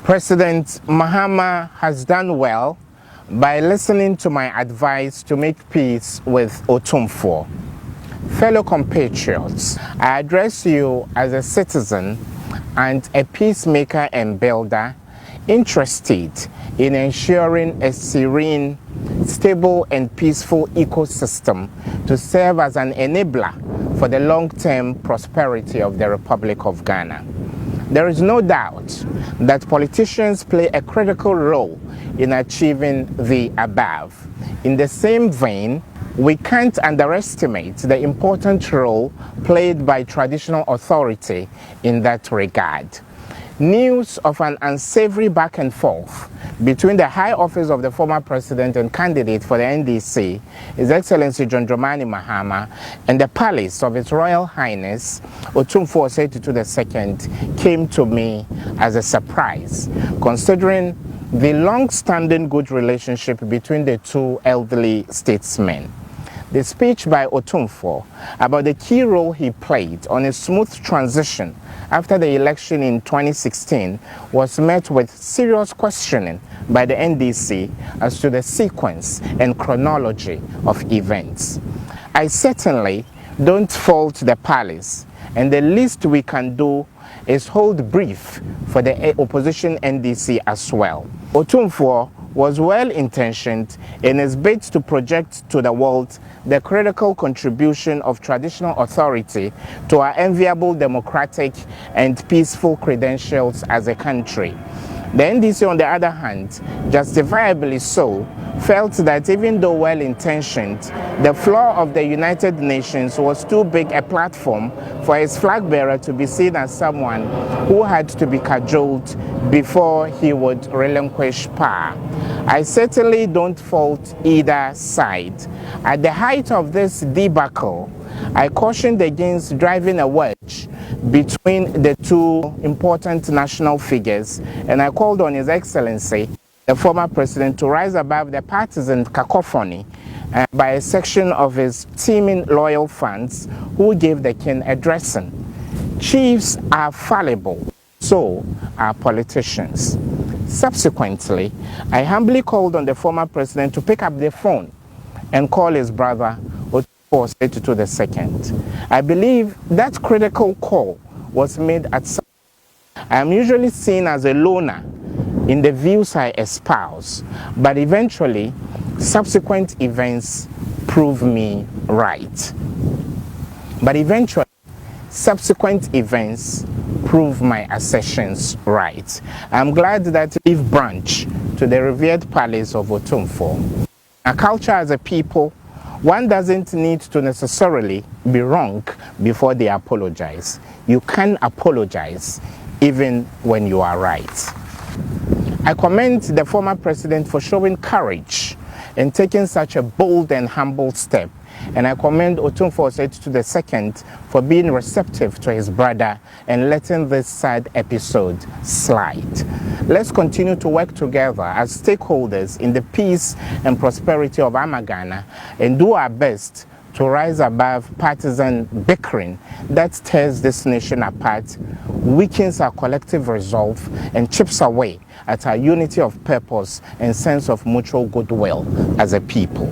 President Mahama has done well by listening to my advice to make peace with Otumfuo. Fellow compatriots, I address you as a citizen and a peacemaker and builder interested in ensuring a serene, stable and peaceful ecosystem to serve as an enabler for the long-term prosperity of the Republic of Ghana. There is no doubt that politicians play a critical role in achieving the above. In the same vein, we can't underestimate the important role played by traditional authority in that regard. News of an unsavory back and forth between the high office of the former president and candidate for the NDC, His Excellency John Dramani Mahama, and the palace of His Royal Highness Otumfuo II came to me as a surprise, considering the long-standing good relationship between the two elderly statesmen. The speech by Otumfuo about the key role he played on a smooth transition after the election in 2016 was met with serious questioning by the NDC as to the sequence and chronology of events. I certainly don't fault the palace, and the least we can do is hold brief for the opposition NDC as well. Otumfuo was well-intentioned in his bid to project to the world the critical contribution of traditional authority to our enviable democratic and peaceful credentials as a country. The NDC, on the other hand, justifiably so, felt that even though well-intentioned, the floor of the United Nations was too big a platform for its flag bearer to be seen as someone who had to be cajoled before he would relinquish power. I certainly don't fault either side. At the height of this debacle, I cautioned against driving a wedge between the two important national figures, and I called on His Excellency, the former president, to rise above the partisan cacophony by a section of his teeming loyal fans who gave the king a dressing. Chiefs are fallible, so are politicians. Subsequently, I humbly called on the former president to pick up the phone and call his brother Otumfuo II. I believe that critical call was made at some. I am usually seen as a loner in the views I espouse, but eventually, subsequent events prove me right. Subsequent events prove my assertions right. I'm glad that I give branch to the revered palace of Otumfuo. Our culture as a people, one doesn't need to necessarily be wrong before they apologize. You can apologize even when you are right. I commend the former president for showing courage in taking such a bold and humble step, and I commend Otumfuo II for being receptive to his brother and letting this sad episode slide. Let's continue to work together as stakeholders in the peace and prosperity of Ghana and do our best to rise above partisan bickering that tears this nation apart, weakens our collective resolve, and chips away at our unity of purpose and sense of mutual goodwill as a people.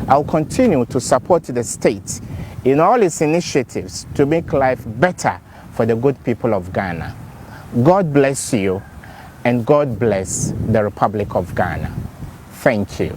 I'll continue to support the state in all its initiatives to make life better for the good people of Ghana. God bless you, and God bless the Republic of Ghana. Thank you.